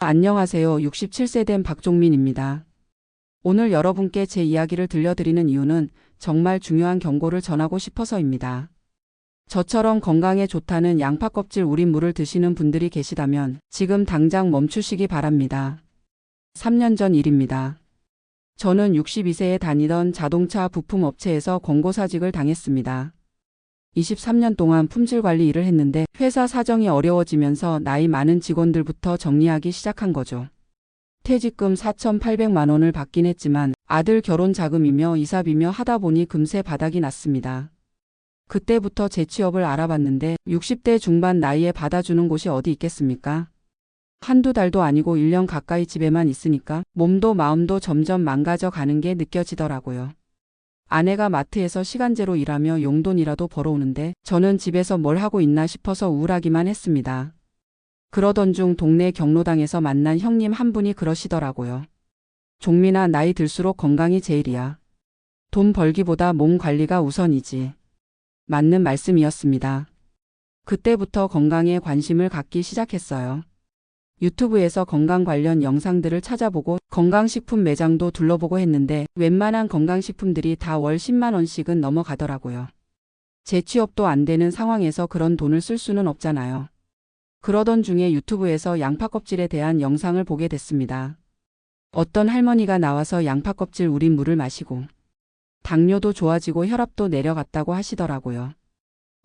안녕하세요. 67세 된 박종민입니다. 오늘 여러분께 제 이야기를 들려드리는 이유는 정말 중요한 경고를 전하고 싶어서입니다. 저처럼 건강에 좋다는 양파 껍질 우린 물을 드시는 분들이 계시다면 지금 당장 멈추시기 바랍니다. 3년 전 일입니다. 저는 62세에 다니던 자동차 부품 업체에서 권고사직을 당했습니다. 23년 동안 품질 관리 일을 했는데 회사 사정이 어려워지면서 나이 많은 직원들부터 정리하기 시작한 거죠. 퇴직금 4,800만 원을 받긴 했지만 아들 결혼 자금이며 이사비며 하다 보니 금세 바닥이 났습니다. 그때부터 재취업을 알아봤는데 60대 중반 나이에 받아주는 곳이 어디 있겠습니까? 한두 달도 아니고 1년 가까이 집에만 있으니까 몸도 마음도 점점 망가져 가는 게 느껴지더라고요. 아내가 마트에서 시간제로 일하며 용돈이라도 벌어오는데 저는 집에서 뭘 하고 있나 싶어서 우울하기만 했습니다. 그러던 중 동네 경로당에서 만난 형님 한 분이 그러시더라고요. 종민아, 나이 들수록 건강이 제일이야. 돈 벌기보다 몸 관리가 우선이지. 맞는 말씀이었습니다. 그때부터 건강에 관심을 갖기 시작했어요. 유튜브에서 건강 관련 영상들을 찾아보고 건강식품 매장도 둘러보고 했는데 웬만한 건강식품들이 다 월 10만 원씩은 넘어가더라고요. 재취업도 안 되는 상황에서 그런 돈을 쓸 수는 없잖아요. 그러던 중에 유튜브에서 양파 껍질에 대한 영상을 보게 됐습니다. 어떤 할머니가 나와서 양파 껍질 우린 물을 마시고 당뇨도 좋아지고 혈압도 내려갔다고 하시더라고요.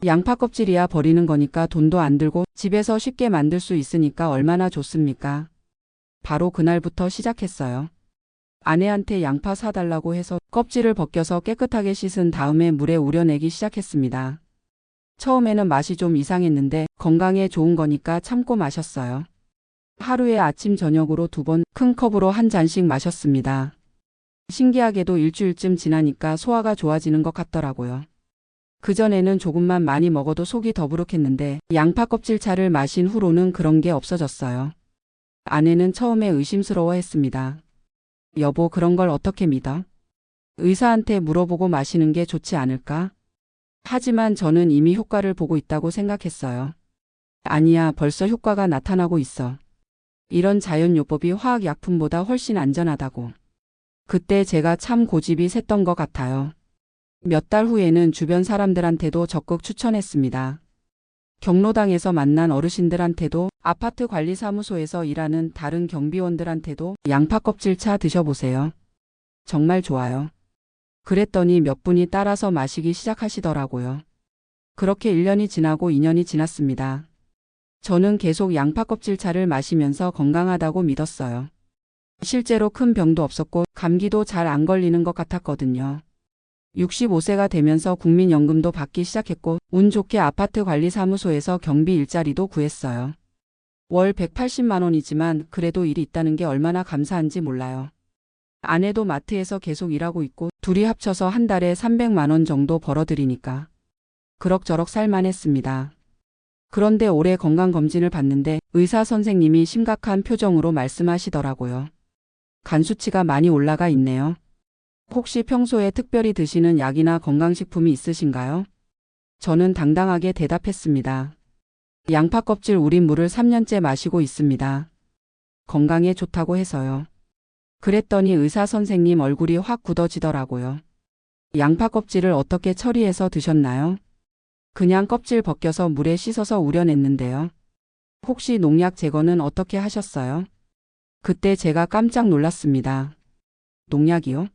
양파 껍질이야 버리는 거니까 돈도 안 들고 집에서 쉽게 만들 수 있으니까 얼마나 좋습니까? 바로 그날부터 시작했어요. 아내한테 양파 사달라고 해서 껍질을 벗겨서 깨끗하게 씻은 다음에 물에 우려내기 시작했습니다. 처음에는 맛이 좀 이상했는데 건강에 좋은 거니까 참고 마셨어요. 하루에 아침 저녁으로 2번 큰 컵으로 한 잔씩 마셨습니다. 신기하게도 일주일쯤 지나니까 소화가 좋아지는 것 같더라고요. 그전에는 조금만 많이 먹어도 속이 더부룩했는데 양파 껍질 차를 마신 후로는 그런 게 없어졌어요. 아내는 처음에 의심스러워했습니다. 여보, 그런 걸 어떻게 믿어? 의사한테 물어보고 마시는 게 좋지 않을까? 하지만 저는 이미 효과를 보고 있다고 생각했어요. 아니야, 벌써 효과가 나타나고 있어. 이런 자연요법이 화학약품보다 훨씬 안전하다고. 그때 제가 참 고집이 셌던 것 같아요. 몇 달 후에는 주변 사람들한테도 적극 추천했습니다. 경로당에서 만난 어르신들한테도 아파트 관리사무소에서 일하는 다른 경비원들한테도 양파 껍질차 드셔보세요. 정말 좋아요. 그랬더니 몇 분이 따라서 마시기 시작하시더라고요. 그렇게 1년이 지나고 2년이 지났습니다. 저는 계속 양파 껍질차를 마시면서 건강하다고 믿었어요. 실제로 큰 병도 없었고 감기도 잘 안 걸리는 것 같았거든요. 65세가 되면서 국민연금도 받기 시작했고 운 좋게 아파트 관리사무소에서 경비 일자리도 구했어요. 월 180만 원이지만 그래도 일이 있다는 게 얼마나 감사한지 몰라요. 아내도 마트에서 계속 일하고 있고 둘이 합쳐서 한 달에 300만 원 정도 벌어들이니까 그럭저럭 살만했습니다. 그런데 올해 건강검진을 받는데 의사 선생님이 심각한 표정으로 말씀하시더라고요. 간 수치가 많이 올라가 있네요. 혹시 평소에 특별히 드시는 약이나 건강식품이 있으신가요? 저는 당당하게 대답했습니다. 양파 껍질 우린 물을 3년째 마시고 있습니다. 건강에 좋다고 해서요. 그랬더니 의사 선생님 얼굴이 확 굳어지더라고요. 양파 껍질을 어떻게 처리해서 드셨나요? 그냥 껍질 벗겨서 물에 씻어서 우려냈는데요. 혹시 농약 제거는 어떻게 하셨어요? 그때 제가 깜짝 놀랐습니다. 농약이요?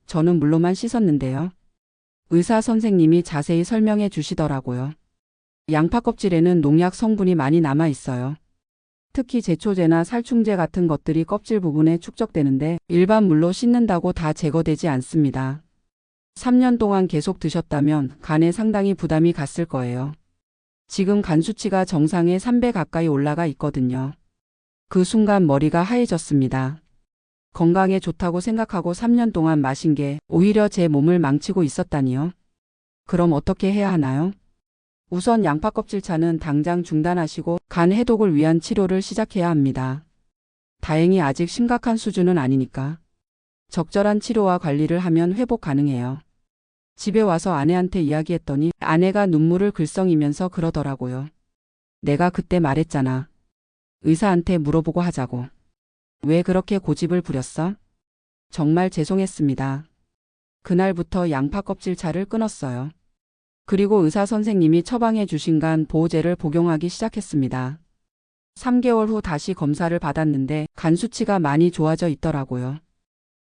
저는 물로만 씻었는데요. 의사 선생님이 자세히 설명해 주시더라고요. 양파 껍질에는 농약 성분이 많이 남아 있어요. 특히 제초제나 살충제 같은 것들이 껍질 부분에 축적되는데 일반 물로 씻는다고 다 제거되지 않습니다. 3년 동안 계속 드셨다면 간에 상당히 부담이 갔을 거예요. 지금 간 수치가 정상에 3배 가까이 올라가 있거든요. 그 순간 머리가 하얘졌습니다. 건강에 좋다고 생각하고 3년 동안 마신 게 오히려 제 몸을 망치고 있었다니요. 그럼 어떻게 해야 하나요? 우선 양파 껍질차는 당장 중단하시고 간 해독을 위한 치료를 시작해야 합니다. 다행히 아직 심각한 수준은 아니니까. 적절한 치료와 관리를 하면 회복 가능해요. 집에 와서 아내한테 이야기했더니 아내가 눈물을 글썽이면서 그러더라고요. 내가 그때 말했잖아. 의사한테 물어보고 하자고. 왜 그렇게 고집을 부렸어? 정말 죄송했습니다. 그날부터 양파 껍질차를 끊었어요. 그리고 의사 선생님이 처방해 주신 간 보호제를 복용하기 시작했습니다. 3개월 후 다시 검사를 받았는데 간 수치가 많이 좋아져 있더라고요.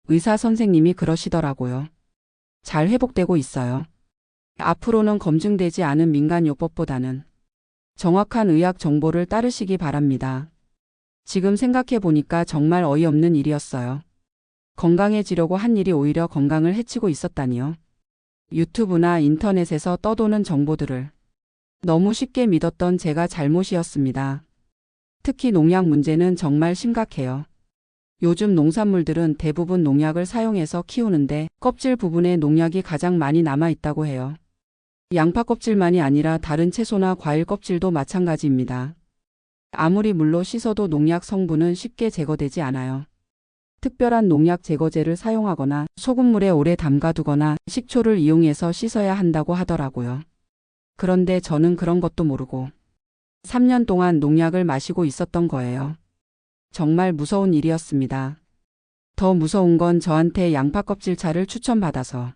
의사 선생님이 그러시더라고요. 잘 회복되고 있어요. 앞으로는 검증되지 않은 민간요법보다는 정확한 의학 정보를 따르시기 바랍니다. 지금 생각해 보니까 정말 어이없는 일이었어요. 건강해지려고 한 일이 오히려 건강을 해치고 있었다니요. 유튜브나 인터넷에서 떠도는 정보들을 너무 쉽게 믿었던 제가 잘못이었습니다. 특히 농약 문제는 정말 심각해요. 요즘 농산물들은 대부분 농약을 사용해서 키우는데 껍질 부분에 농약이 가장 많이 남아 있다고 해요. 양파 껍질만이 아니라 다른 채소나 과일 껍질도 마찬가지입니다. 아무리 물로 씻어도 농약 성분은 쉽게 제거되지 않아요. 특별한 농약 제거제를 사용하거나 소금물에 오래 담가두거나 식초를 이용해서 씻어야 한다고 하더라고요. 그런데 저는 그런 것도 모르고 3년 동안 농약을 마시고 있었던 거예요. 정말 무서운 일이었습니다. 더 무서운 건 저한테 양파 껍질차를 추천받아서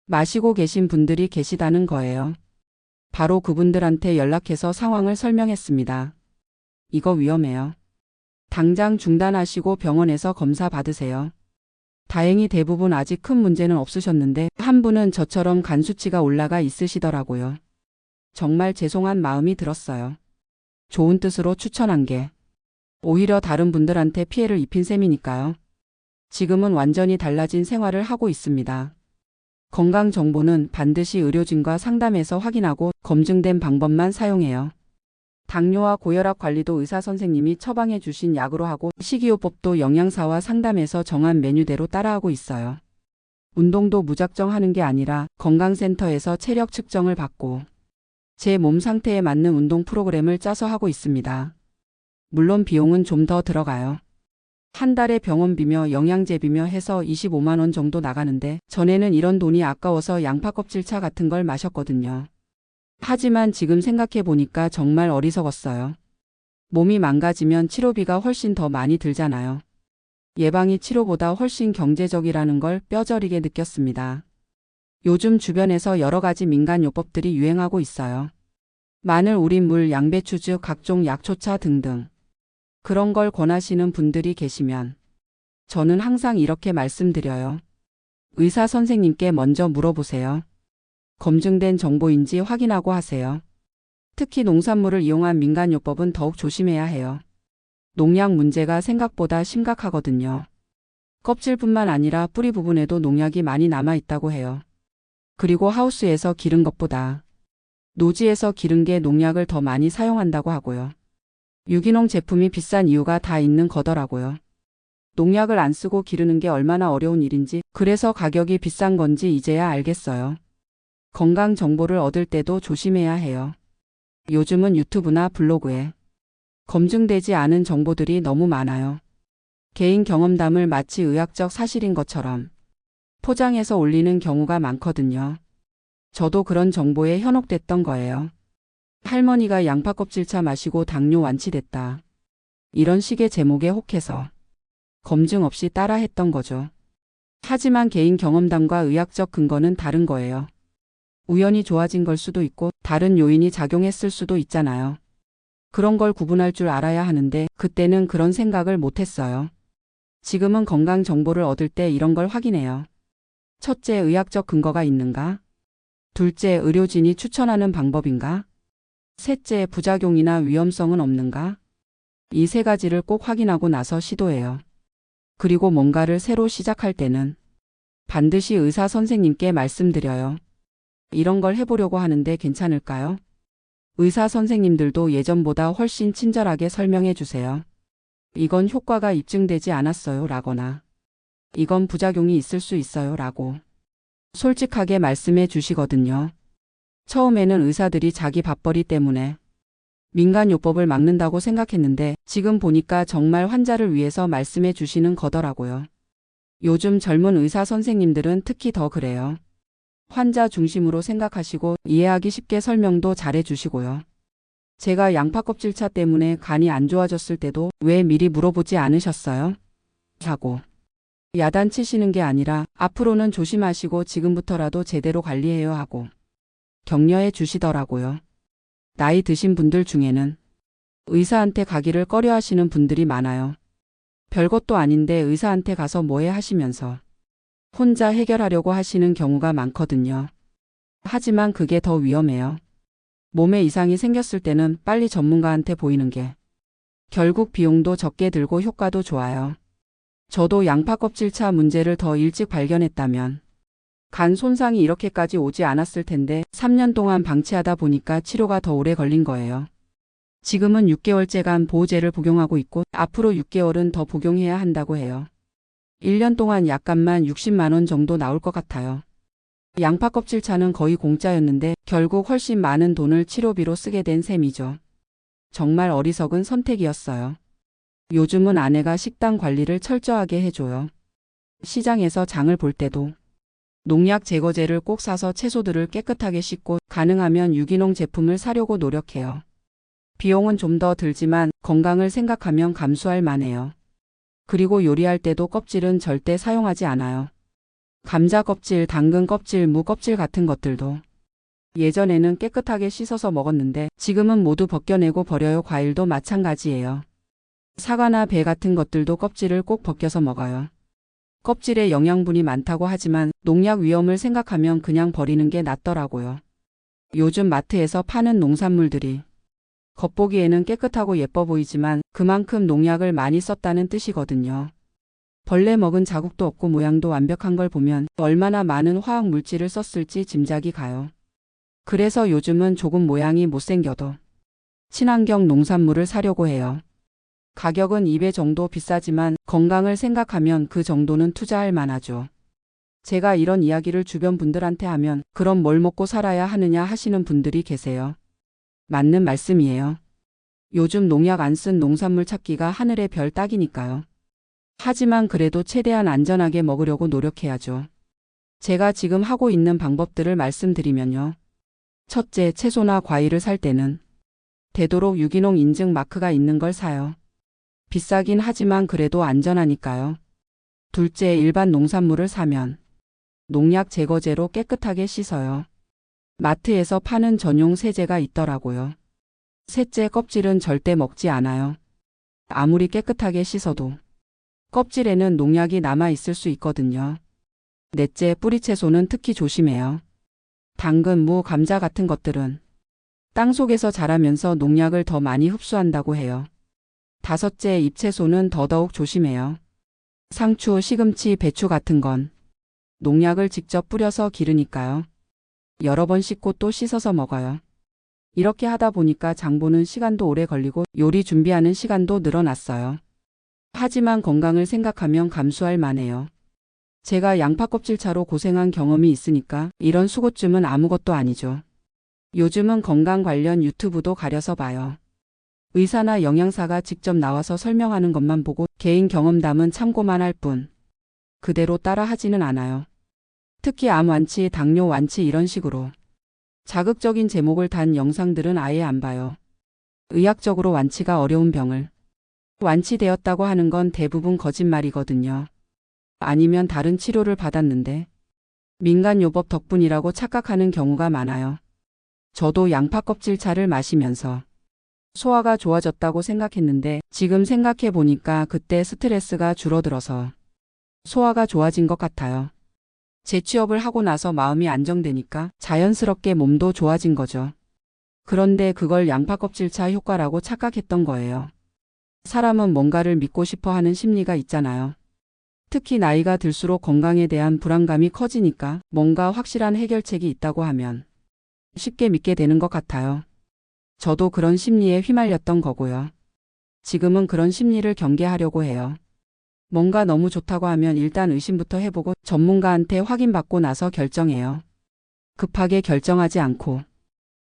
마시고 계신 분들이 계시다는 거예요. 바로 그분들한테 연락해서 상황을 설명했습니다. 이거 위험해요. 당장 중단하시고 병원에서 검사 받으세요. 다행히 대부분 아직 큰 문제는 없으셨는데 한 분은 저처럼 간 수치가 올라가 있으시더라고요. 정말 죄송한 마음이 들었어요. 좋은 뜻으로 추천한 게 오히려 다른 분들한테 피해를 입힌 셈이니까요. 지금은 완전히 달라진 생활을 하고 있습니다. 건강 정보는 반드시 의료진과 상담해서 확인하고 검증된 방법만 사용해요. 당뇨와 고혈압 관리도 의사 선생님이 처방해 주신 약으로 하고 식이요법도 영양사와 상담해서 정한 메뉴대로 따라하고 있어요. 운동도 무작정 하는 게 아니라 건강센터에서 체력 측정을 받고 제 몸 상태에 맞는 운동 프로그램을 짜서 하고 있습니다. 물론 비용은 좀 더 들어가요. 한 달에 병원비며 영양제비며 해서 25만 원 정도 나가는데 전에는 이런 돈이 아까워서 양파 껍질차 같은 걸 마셨거든요. 하지만 지금 생각해 보니까 정말 어리석었어요. 몸이 망가지면 치료비가 훨씬 더 많이 들잖아요. 예방이 치료보다 훨씬 경제적이라는 걸 뼈저리게 느꼈습니다. 요즘 주변에서 여러 가지 민간요법들이 유행하고 있어요. 마늘, 우린 물, 양배추즙, 각종 약초차 등등. 그런 걸 권하시는 분들이 계시면 저는 항상 이렇게 말씀드려요. 의사 선생님께 먼저 물어보세요. 검증된 정보인지 확인하고 하세요. 특히 농산물을 이용한 민간요법은 더욱 조심해야 해요. 농약 문제가 생각보다 심각하거든요. 껍질뿐만 아니라 뿌리 부분에도 농약이 많이 남아 있다고 해요. 그리고 하우스에서 기른 것보다 노지에서 기른 게 농약을 더 많이 사용한다고 하고요. 유기농 제품이 비싼 이유가 다 있는 거더라고요. 농약을 안 쓰고 기르는 게 얼마나 어려운 일인지, 그래서 가격이 비싼 건지 이제야 알겠어요. 건강 정보를 얻을 때도 조심해야 해요. 요즘은 유튜브나 블로그에 검증되지 않은 정보들이 너무 많아요. 개인 경험담을 마치 의학적 사실인 것처럼 포장해서 올리는 경우가 많거든요. 저도 그런 정보에 현혹됐던 거예요. 할머니가 양파 껍질차 마시고 당뇨 완치됐다. 이런 식의 제목에 혹해서 검증 없이 따라했던 거죠. 하지만 개인 경험담과 의학적 근거는 다른 거예요. 우연히 좋아진 걸 수도 있고 다른 요인이 작용했을 수도 있잖아요. 그런 걸 구분할 줄 알아야 하는데 그때는 그런 생각을 못했어요. 지금은 건강 정보를 얻을 때 이런 걸 확인해요. 첫째, 의학적 근거가 있는가? 둘째, 의료진이 추천하는 방법인가? 셋째, 부작용이나 위험성은 없는가? 이 세 가지를 꼭 확인하고 나서 시도해요. 그리고 뭔가를 새로 시작할 때는 반드시 의사 선생님께 말씀드려요. 이런 걸 해보려고 하는데 괜찮을까요? 의사 선생님들도 예전보다 훨씬 친절하게 설명해 주세요. 이건 효과가 입증되지 않았어요 라거나 이건 부작용이 있을 수 있어요 라고 솔직하게 말씀해 주시거든요. 처음에는 의사들이 자기 밥벌이 때문에 민간요법을 막는다고 생각했는데 지금 보니까 정말 환자를 위해서 말씀해 주시는 거더라고요. 요즘 젊은 의사 선생님들은 특히 더 그래요. 환자 중심으로 생각하시고 이해하기 쉽게 설명도 잘해 주시고요. 제가 양파 껍질차 때문에 간이 안 좋아졌을 때도 왜 미리 물어보지 않으셨어요? 하고 야단치시는 게 아니라 앞으로는 조심하시고 지금부터라도 제대로 관리해요 하고 격려해 주시더라고요. 나이 드신 분들 중에는 의사한테 가기를 꺼려하시는 분들이 많아요. 별것도 아닌데 의사한테 가서 뭐해 하시면서 혼자 해결하려고 하시는 경우가 많거든요. 하지만 그게 더 위험해요. 몸에 이상이 생겼을 때는 빨리 전문가한테 보이는 게 결국 비용도 적게 들고 효과도 좋아요. 저도 양파 껍질차 문제를 더 일찍 발견했다면 간 손상이 이렇게까지 오지 않았을 텐데 3년 동안 방치하다 보니까 치료가 더 오래 걸린 거예요. 지금은 6개월째간 보호제를 복용하고 있고 앞으로 6개월은 더 복용해야 한다고 해요. 1년 동안 약값만 60만 원 정도 나올 것 같아요. 양파 껍질차는 거의 공짜였는데 결국 훨씬 많은 돈을 치료비로 쓰게 된 셈이죠. 정말 어리석은 선택이었어요. 요즘은 아내가 식단 관리를 철저하게 해줘요. 시장에서 장을 볼 때도 농약 제거제를 꼭 사서 채소들을 깨끗하게 씻고 가능하면 유기농 제품을 사려고 노력해요. 비용은 좀 더 들지만 건강을 생각하면 감수할 만해요. 그리고 요리할 때도 껍질은 절대 사용하지 않아요. 감자 껍질, 당근 껍질, 무 껍질 같은 것들도 예전에는 깨끗하게 씻어서 먹었는데 지금은 모두 벗겨내고 버려요. 과일도 마찬가지예요. 사과나 배 같은 것들도 껍질을 꼭 벗겨서 먹어요. 껍질에 영양분이 많다고 하지만 농약 위험을 생각하면 그냥 버리는 게 낫더라고요. 요즘 마트에서 파는 농산물들이 겉보기에는 깨끗하고 예뻐 보이지만 그만큼 농약을 많이 썼다는 뜻이거든요. 벌레 먹은 자국도 없고 모양도 완벽한 걸 보면 얼마나 많은 화학 물질을 썼을지 짐작이 가요. 그래서 요즘은 조금 모양이 못생겨도 친환경 농산물을 사려고 해요. 가격은 2배 정도 비싸지만 건강을 생각하면 그 정도는 투자할 만하죠. 제가 이런 이야기를 주변 분들한테 하면 그럼 뭘 먹고 살아야 하느냐 하시는 분들이 계세요. 맞는 말씀이에요. 요즘 농약 안 쓴 농산물 찾기가 하늘의 별 따기니까요. 하지만 그래도 최대한 안전하게 먹으려고 노력해야죠. 제가 지금 하고 있는 방법들을 말씀드리면요. 첫째, 채소나 과일을 살 때는 되도록 유기농 인증 마크가 있는 걸 사요. 비싸긴 하지만 그래도 안전하니까요. 둘째, 일반 농산물을 사면 농약 제거제로 깨끗하게 씻어요. 마트에서 파는 전용 세제가 있더라고요. 셋째, 껍질은 절대 먹지 않아요. 아무리 깨끗하게 씻어도 껍질에는 농약이 남아 있을 수 있거든요. 넷째, 뿌리채소는 특히 조심해요. 당근, 무, 감자 같은 것들은 땅속에서 자라면서 농약을 더 많이 흡수한다고 해요. 다섯째, 잎채소는 더더욱 조심해요. 상추, 시금치, 배추 같은 건 농약을 직접 뿌려서 기르니까요. 여러 번 씻고 또 씻어서 먹어요. 이렇게 하다 보니까 장 보는 시간도 오래 걸리고 요리 준비하는 시간도 늘어났어요. 하지만 건강을 생각하면 감수할 만해요. 제가 양파 껍질차로 고생한 경험이 있으니까 이런 수고쯤은 아무것도 아니죠. 요즘은 건강 관련 유튜브도 가려서 봐요. 의사나 영양사가 직접 나와서 설명하는 것만 보고 개인 경험담은 참고만 할 뿐 그대로 따라 하지는 않아요. 특히 암 완치, 당뇨 완치 이런 식으로 자극적인 제목을 단 영상들은 아예 안 봐요. 의학적으로 완치가 어려운 병을 완치되었다고 하는 건 대부분 거짓말이거든요. 아니면 다른 치료를 받았는데 민간요법 덕분이라고 착각하는 경우가 많아요. 저도 양파 껍질차를 마시면서 소화가 좋아졌다고 생각했는데 지금 생각해 보니까 그때 스트레스가 줄어들어서 소화가 좋아진 것 같아요. 재취업을 하고 나서 마음이 안정되니까 자연스럽게 몸도 좋아진 거죠. 그런데 그걸 양파 껍질차 효과라고 착각했던 거예요. 사람은 뭔가를 믿고 싶어 하는 심리가 있잖아요. 특히 나이가 들수록 건강에 대한 불안감이 커지니까 뭔가 확실한 해결책이 있다고 하면 쉽게 믿게 되는 것 같아요. 저도 그런 심리에 휘말렸던 거고요. 지금은 그런 심리를 경계하려고 해요. 뭔가 너무 좋다고 하면 일단 의심부터 해보고 전문가한테 확인받고 나서 결정해요. 급하게 결정하지 않고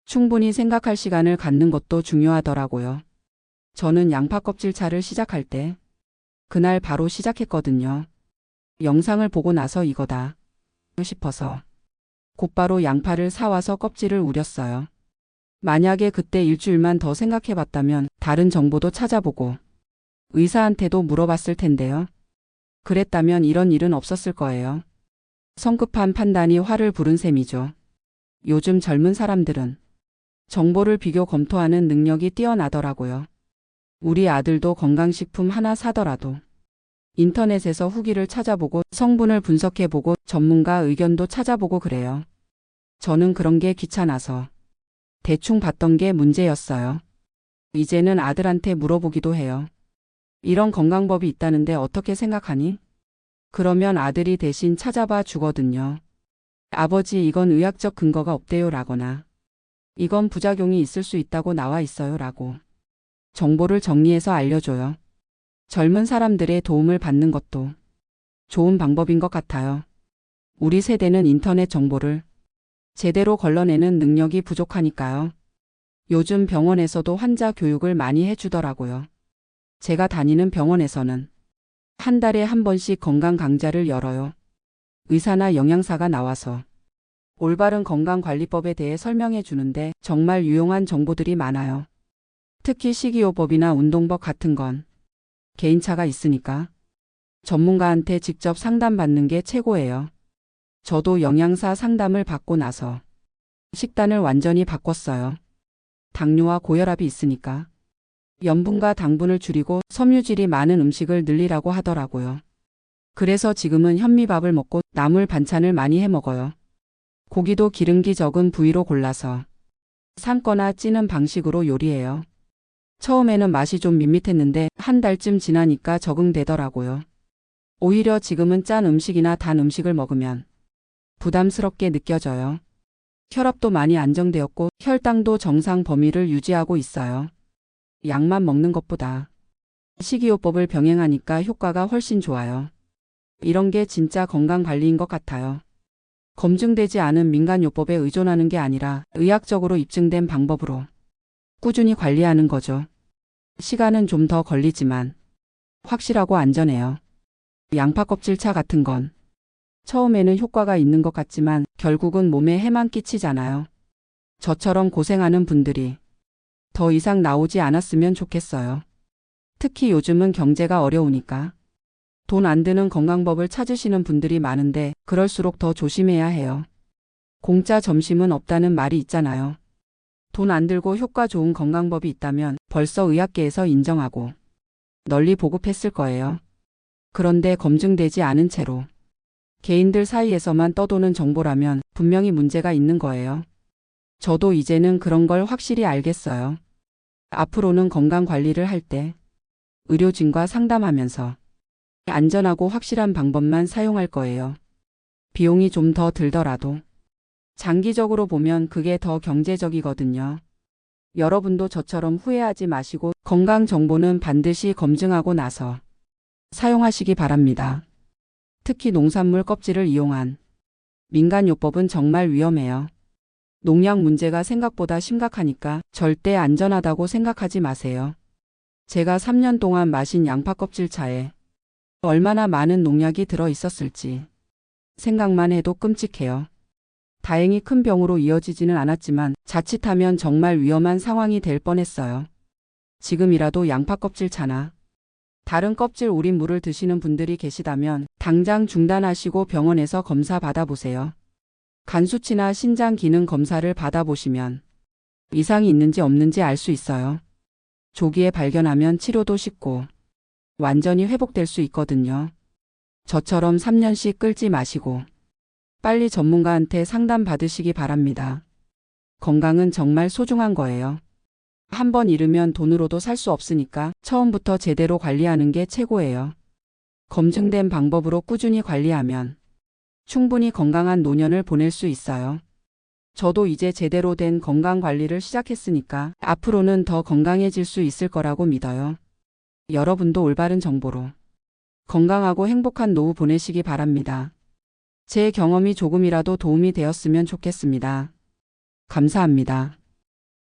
충분히 생각할 시간을 갖는 것도 중요하더라고요. 저는 양파 껍질차를 시작할 때 그날 바로 시작했거든요. 영상을 보고 나서 이거다 싶어서 곧바로 양파를 사와서 껍질을 우렸어요. 만약에 그때 일주일만 더 생각해봤다면 다른 정보도 찾아보고 의사한테도 물어봤을 텐데요. 그랬다면 이런 일은 없었을 거예요. 성급한 판단이 화를 부른 셈이죠. 요즘 젊은 사람들은 정보를 비교 검토하는 능력이 뛰어나더라고요. 우리 아들도 건강식품 하나 사더라도 인터넷에서 후기를 찾아보고 성분을 분석해보고 전문가 의견도 찾아보고 그래요. 저는 그런 게 귀찮아서 대충 봤던 게 문제였어요. 이제는 아들한테 물어보기도 해요. 이런 건강법이 있다는데 어떻게 생각하니? 그러면 아들이 대신 찾아봐 주거든요. 아버지, 이건 의학적 근거가 없대요 라거나 이건 부작용이 있을 수 있다고 나와 있어요 라고 정보를 정리해서 알려줘요. 젊은 사람들의 도움을 받는 것도 좋은 방법인 것 같아요. 우리 세대는 인터넷 정보를 제대로 걸러내는 능력이 부족하니까요. 요즘 병원에서도 환자 교육을 많이 해주더라고요. 제가 다니는 병원에서는 한 달에 한 번씩 건강 강좌를 열어요. 의사나 영양사가 나와서 올바른 건강관리법에 대해 설명해 주는데 정말 유용한 정보들이 많아요. 특히 식이요법이나 운동법 같은 건 개인차가 있으니까 전문가한테 직접 상담받는 게 최고예요. 저도 영양사 상담을 받고 나서 식단을 완전히 바꿨어요. 당뇨와 고혈압이 있으니까 염분과 당분을 줄이고 섬유질이 많은 음식을 늘리라고 하더라고요. 그래서 지금은 현미밥을 먹고 나물 반찬을 많이 해 먹어요. 고기도 기름기 적은 부위로 골라서 삶거나 찌는 방식으로 요리해요. 처음에는 맛이 좀 밋밋했는데 한 달쯤 지나니까 적응되더라고요. 오히려 지금은 짠 음식이나 단 음식을 먹으면 부담스럽게 느껴져요. 혈압도 많이 안정되었고 혈당도 정상 범위를 유지하고 있어요. 약만 먹는 것보다 식이요법을 병행하니까 효과가 훨씬 좋아요. 이런 게 진짜 건강관리인 것 같아요. 검증되지 않은 민간요법에 의존하는 게 아니라 의학적으로 입증된 방법으로 꾸준히 관리하는 거죠. 시간은 좀 더 걸리지만 확실하고 안전해요. 양파 껍질차 같은 건 처음에는 효과가 있는 것 같지만 결국은 몸에 해만 끼치잖아요. 저처럼 고생하는 분들이 더 이상 나오지 않았으면 좋겠어요. 특히 요즘은 경제가 어려우니까 돈 안 드는 건강법을 찾으시는 분들이 많은데 그럴수록 더 조심해야 해요. 공짜 점심은 없다는 말이 있잖아요. 돈 안 들고 효과 좋은 건강법이 있다면 벌써 의학계에서 인정하고 널리 보급했을 거예요. 그런데 검증되지 않은 채로 개인들 사이에서만 떠도는 정보라면 분명히 문제가 있는 거예요. 저도 이제는 그런 걸 확실히 알겠어요. 앞으로는 건강관리를 할 때 의료진과 상담하면서 안전하고 확실한 방법만 사용할 거예요. 비용이 좀 더 들더라도 장기적으로 보면 그게 더 경제적이거든요. 여러분도 저처럼 후회하지 마시고 건강 정보는 반드시 검증하고 나서 사용하시기 바랍니다. 특히 농산물 껍질을 이용한 민간요법은 정말 위험해요. 농약 문제가 생각보다 심각하니까 절대 안전하다고 생각하지 마세요. 제가 3년 동안 마신 양파 껍질 차에 얼마나 많은 농약이 들어 있었을지 생각만 해도 끔찍해요. 다행히 큰 병으로 이어지지는 않았지만 자칫하면 정말 위험한 상황이 될 뻔했어요. 지금이라도 양파 껍질 차나 다른 껍질 우린 물을 드시는 분들이 계시다면 당장 중단하시고 병원에서 검사 받아보세요. 간 수치나 신장 기능 검사를 받아보시면 이상이 있는지 없는지 알 수 있어요. 조기에 발견하면 치료도 쉽고 완전히 회복될 수 있거든요. 저처럼 3년씩 끌지 마시고 빨리 전문가한테 상담 받으시기 바랍니다. 건강은 정말 소중한 거예요. 한번 잃으면 돈으로도 살 수 없으니까 처음부터 제대로 관리하는 게 최고예요. 검증된 방법으로 꾸준히 관리하면 충분히 건강한 노년을 보낼 수 있어요. 저도 이제 제대로 된 건강 관리를 시작했으니까 앞으로는 더 건강해질 수 있을 거라고 믿어요. 여러분도 올바른 정보로 건강하고 행복한 노후 보내시기 바랍니다. 제 경험이 조금이라도 도움이 되었으면 좋겠습니다. 감사합니다.